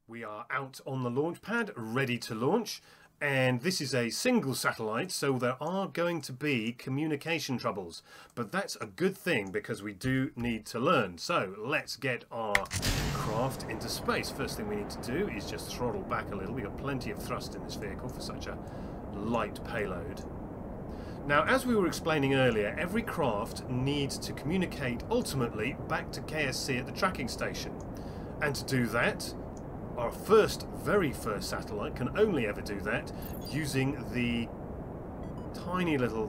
We are out on the launch pad, ready to launch, and this is a single satellite, so there are going to be communication troubles. But that's a good thing because we do need to learn. So let's get our craft into space. First thing we need to do is just throttle back a little. We've got plenty of thrust in this vehicle for such a light payload. Now, as we were explaining earlier, every craft needs to communicate ultimately back to KSC at the tracking station. And to do that, our very first satellite can only ever do that using the tiny little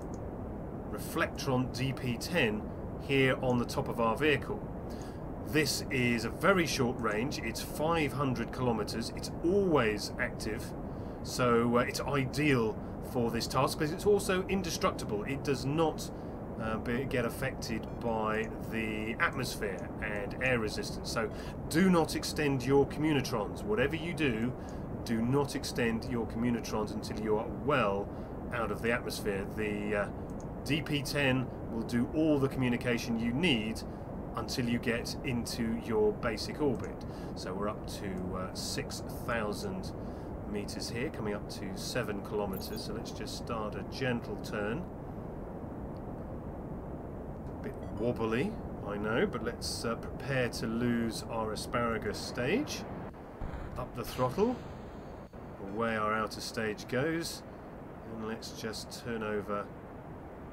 Reflectron DP10 here on the top of our vehicle. This is a very short range, it's 500 kilometers, it's always active, so it's ideal for this task because it's also indestructible. It does not get affected by the atmosphere and air resistance. So do not extend your communitrons. Whatever you do, do not extend your communitrons until you are well out of the atmosphere. The DP10 will do all the communication you need until you get into your basic orbit. So we're up to 6,000 meters here, coming up to 7 kilometers. So let's just start a gentle turn. Bit wobbly, I know, but let's prepare to lose our asparagus stage. Up the throttle, away our outer stage goes, and let's just turn over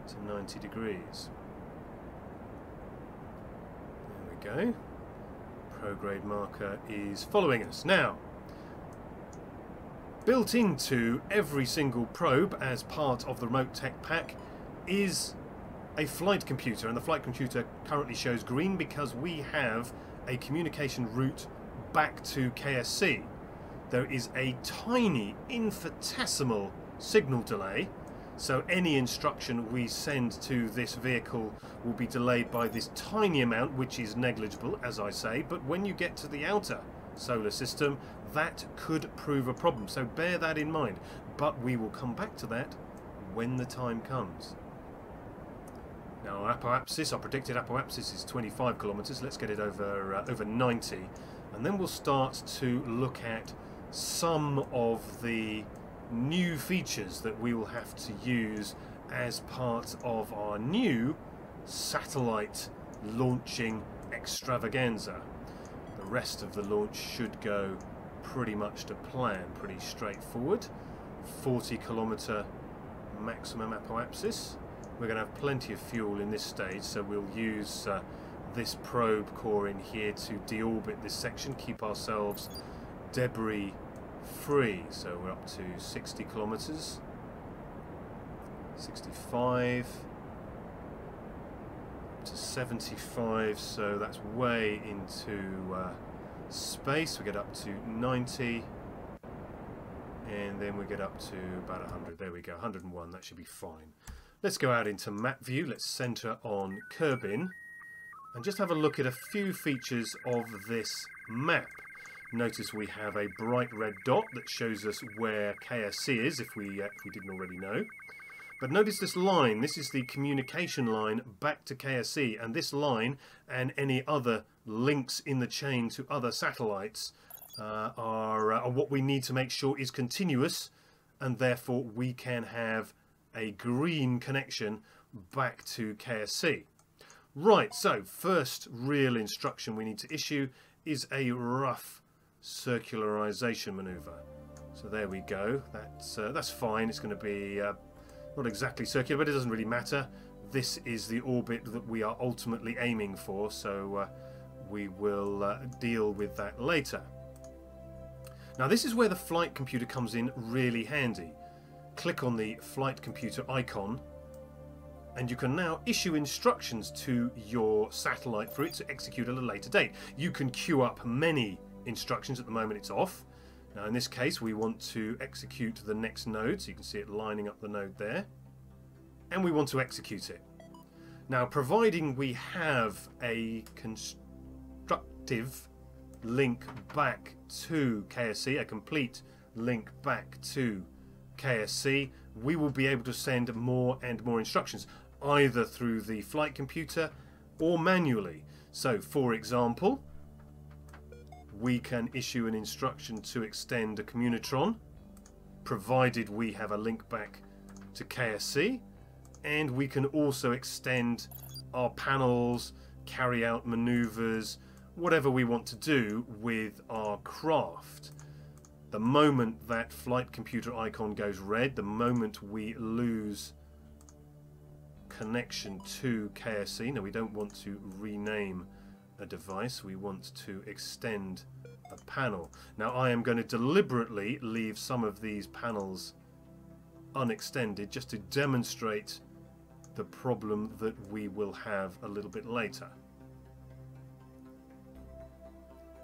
to 90 degrees. There we go. Prograde marker is following us. Now, built into every single probe as part of the RemoteTech pack is a flight computer, and the flight computer currently shows green because we have a communication route back to KSC. There is a tiny infinitesimal signal delay, so any instruction we send to this vehicle will be delayed by this tiny amount, which is negligible, as I say, but when you get to the outer solar system, that could prove a problem, so bear that in mind. But we will come back to that when the time comes. Now, our apoapsis, our predicted apoapsis is 25 kilometers. Let's get it over 90, and then we'll start to look at some of the new features that we will have to use as part of our new satellite launching extravaganza. The rest of the launch should go pretty much to plan, pretty straightforward. 40 kilometer maximum apoapsis. We're going to have plenty of fuel in this stage, so we'll use this probe core in here to deorbit this section, keep ourselves debris free. So we're up to 60 kilometers, 65, up to 75, so that's way into space. We get up to 90, and then we get up to about 100. There we go, 101, that should be fine. Let's go out into map view, let's center on Kerbin and just have a look at a few features of this map. Notice we have a bright red dot that shows us where KSC is, if we didn't already know. But notice this line, this is the communication line back to KSC, and this line and any other links in the chain to other satellites are what we need to make sure is continuous, and therefore we can have a green connection back to KSC. Right, so first real instruction we need to issue is a rough circularization maneuver. So there we go, that's fine. It's going to be not exactly circular, but it doesn't really matter. This is the orbit that we are ultimately aiming for, so we will deal with that later. Now this is where the flight computer comes in really handy. Click on the flight computer icon and you can now issue instructions to your satellite for it to execute at a later date. You can queue up many instructions. At the moment it's off. Now in this case we want to execute the next node, so you can see it lining up the node there, and we want to execute it. Now, providing we have a constructive link back to KSC, a complete link back to KSC, we will be able to send more and more instructions, either through the flight computer or manually. So for example, we can issue an instruction to extend a communitron, provided we have a link back to KSC, and we can also extend our panels, carry out maneuvers, whatever we want to do with our craft. The moment that flight computer icon goes red, the moment we lose connection to KSC, now we don't want to rename a device, we want to extend a panel. Now I am going to deliberately leave some of these panels unextended just to demonstrate the problem that we will have a little bit later.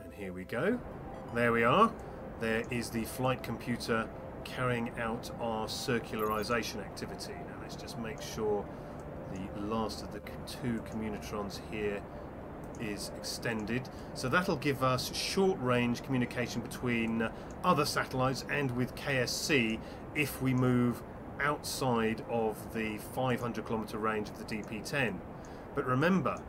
And here we go. There we are. There is the flight computer carrying out our circularization activity. Now let's just make sure the last of the two communitrons here is extended. So that'll give us short-range communication between other satellites and with KSC if we move outside of the 500-kilometer range of the DP-10. But remember,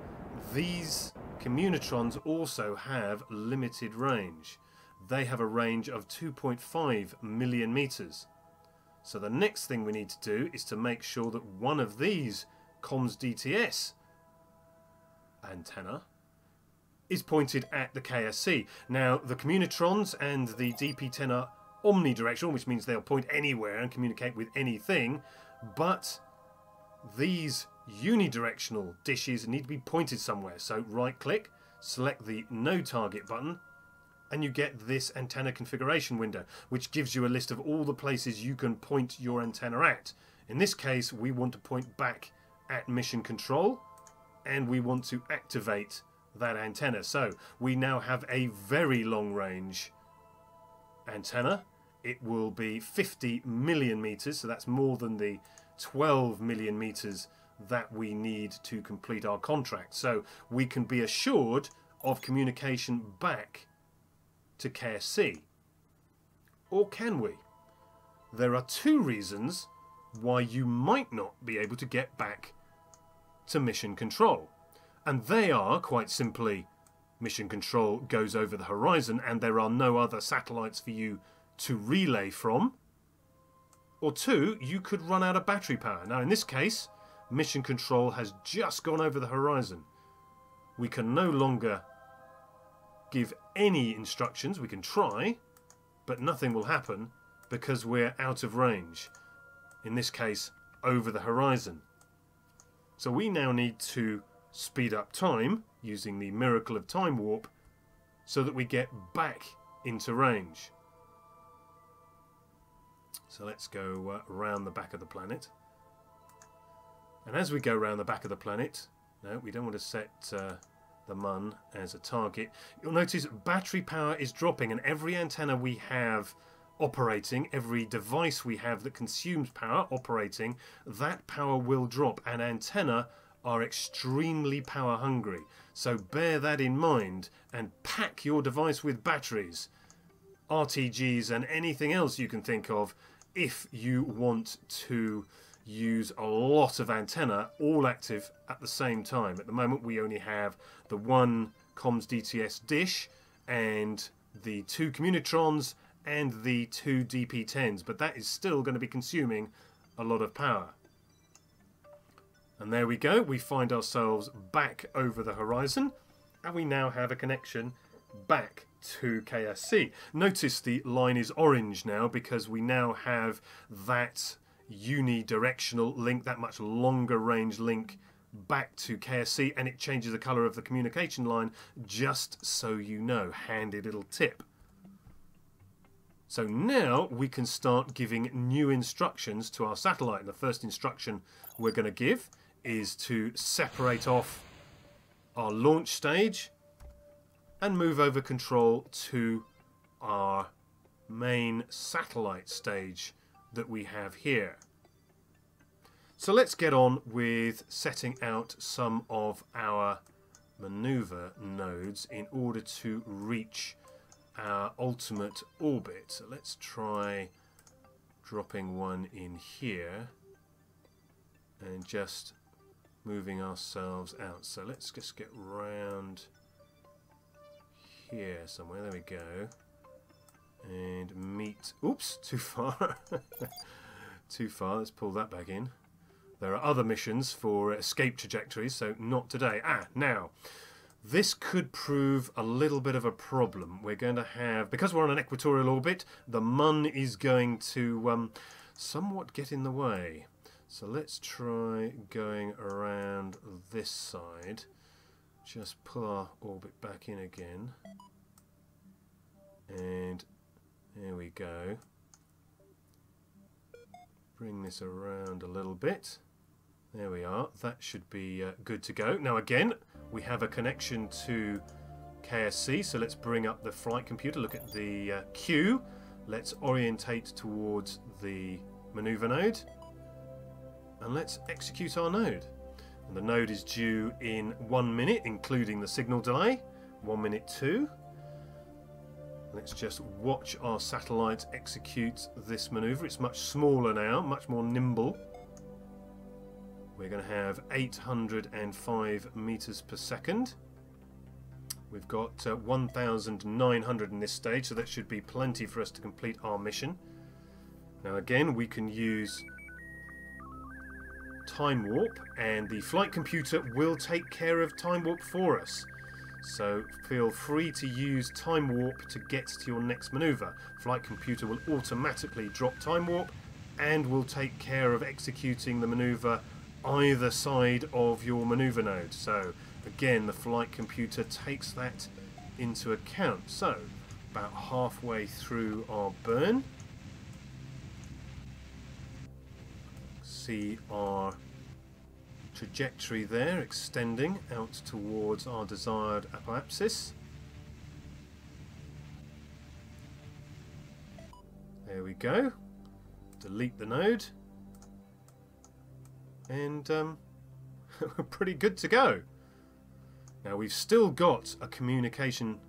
these communitrons also have limited range. They have a range of 2.5 million meters. So the next thing we need to do is to make sure that one of these comms DTS antenna is pointed at the KSC. Now the communitrons and the DP-10 are omnidirectional, which means they'll point anywhere and communicate with anything, but these unidirectional dishes need to be pointed somewhere. So right click, select the no target button, and you get this antenna configuration window, which gives you a list of all the places you can point your antenna at. In this case, we want to point back at mission control, and we want to activate that antenna. So we now have a very long range antenna. It will be 50 million meters, so that's more than the 12 million meters that we need to complete our contract. So we can be assured of communication back to KSC. Or can we? There are two reasons why you might not be able to get back to mission control. And they are, quite simply, mission control goes over the horizon and there are no other satellites for you to relay from. Or two, you could run out of battery power. Now in this case, mission control has just gone over the horizon. We can no longer give any instructions. We can try, but nothing will happen because we're out of range. In this case, over the horizon. So we now need to speed up time using the miracle of time warp so that we get back into range. So let's go around the back of the planet. And as we go around the back of the planet, no, we don't want to set the MUN as a target. You'll notice battery power is dropping, and every antenna we have operating, every device we have that consumes power operating, that power will drop, and antenna are extremely power hungry. So bear that in mind and pack your device with batteries, RTGs and anything else you can think of if you want to use a lot of antenna all active at the same time. At the moment we only have the one comms DTS dish and the two communitrons and the two DP-10s, but that is still going to be consuming a lot of power. And there we go, we find ourselves back over the horizon, and we now have a connection back to KSC. Notice the line is orange now because we now have that unidirectional link, that much longer range link back to KSC, and it changes the colour of the communication line, just so you know. Handy little tip. So now we can start giving new instructions to our satellite. And the first instruction we're going to give is to separate off our launch stage and move over control to our main satellite stage that we have here. So let's get on with setting out some of our maneuver nodes in order to reach our ultimate orbit. So let's try dropping one in here and just moving ourselves out. So let's just get round here somewhere. There we go. And meet... Oops, too far. Too far. Let's pull that back in. There are other missions for escape trajectories, so not today. Now, this could prove a little bit of a problem. We're going to have... Because we're on an equatorial orbit, the Mun is going to somewhat get in the way. So let's try going around this side. Just pull our orbit back in again. And there we go. Bring this around a little bit. There we are. That should be good to go. Now again, we have a connection to KSC, so let's bring up the flight computer. Look at the queue. Let's orientate towards the maneuver node. And let's execute our node. And the node is due in 1 minute, including the signal delay. 1 minute 2. Let's just watch our satellite execute this maneuver. It's much smaller now, much more nimble. We're going to have 805 meters per second. We've got 1,900 in this stage, so that should be plenty for us to complete our mission. Now again, we can use time warp, and the flight computer will take care of time warp for us. So feel free to use time warp to get to your next maneuver. Flight computer will automatically drop time warp and will take care of executing the maneuver either side of your maneuver node. So again, the flight computer takes that into account. So about halfway through our burn, see our trajectory there extending out towards our desired apoapsis. There we go. Delete the node. And we're pretty good to go. Now we've still got a communication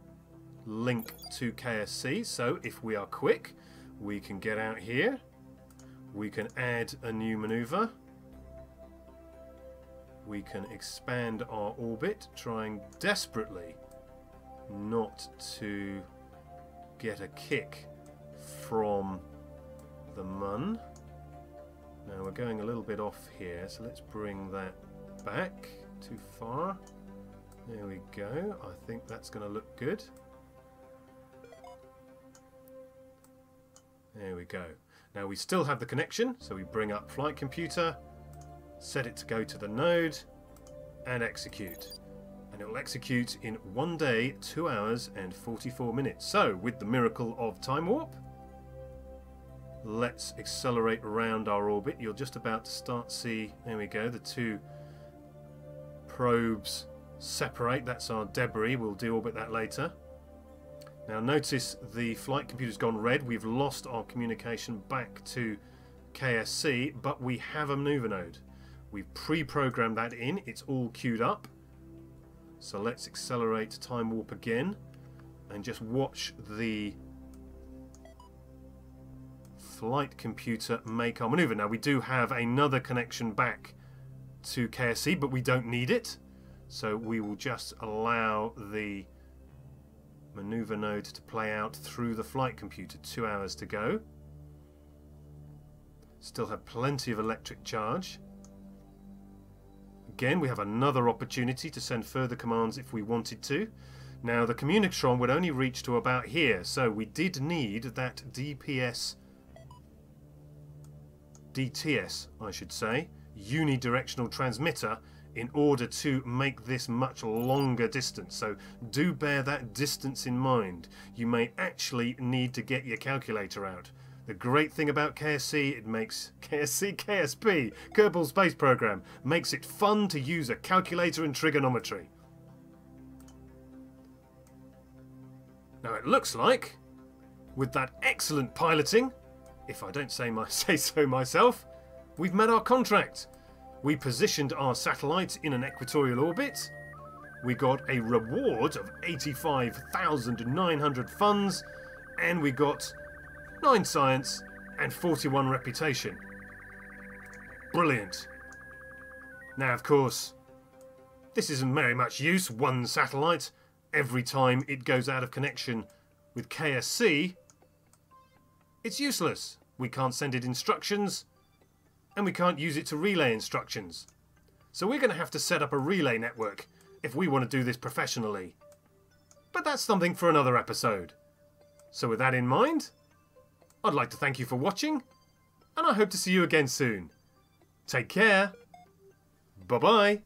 link to KSC, so if we are quick, we can get out here. We can add a new maneuver. We can expand our orbit, trying desperately not to get a kick from the Mun. Now we're going a little bit off here, so let's bring that back. Too far. There we go. I think that's going to look good. There we go. Now we still have the connection, so we bring up flight computer, set it to go to the node, and execute. And it will execute in 1 day, 2 hours, and 44 minutes. So, with the miracle of time warp, let's accelerate around our orbit. You're just about to start to see, there we go, the two probes separate. That's our debris. We'll deorbit that later. Now notice the flight computer's gone red. We've lost our communication back to KSC, but we have a maneuver node. We've pre-programmed that in. It's all queued up. So let's accelerate time warp again and just watch the flight computer make our maneuver. Now we do have another connection back to KSC, but we don't need it. So we will just allow the maneuver node to play out through the flight computer. 2 hours to go. Still have plenty of electric charge. Again, we have another opportunity to send further commands if we wanted to. Now the Communicatron would only reach to about here, so we did need that DTS, I should say, unidirectional transmitter in order to make this much longer distance. So do bear that distance in mind. You may actually need to get your calculator out. The great thing about KSC, it makes KSP, Kerbal Space Program, makes it fun to use a calculator and trigonometry. Now it looks like, with that excellent piloting, if I don't say so myself, we've met our contract. We positioned our satellites in an equatorial orbit. We got a reward of 85,900 funds, and we got 9 science and 41 reputation. Brilliant. Now, of course, this isn't very much use, one satellite, every time it goes out of connection with KSC, it's useless. We can't send it instructions, and we can't use it to relay instructions. So we're going to have to set up a relay network if we want to do this professionally. But that's something for another episode. So with that in mind, I'd like to thank you for watching, and I hope to see you again soon. Take care. Bye-bye.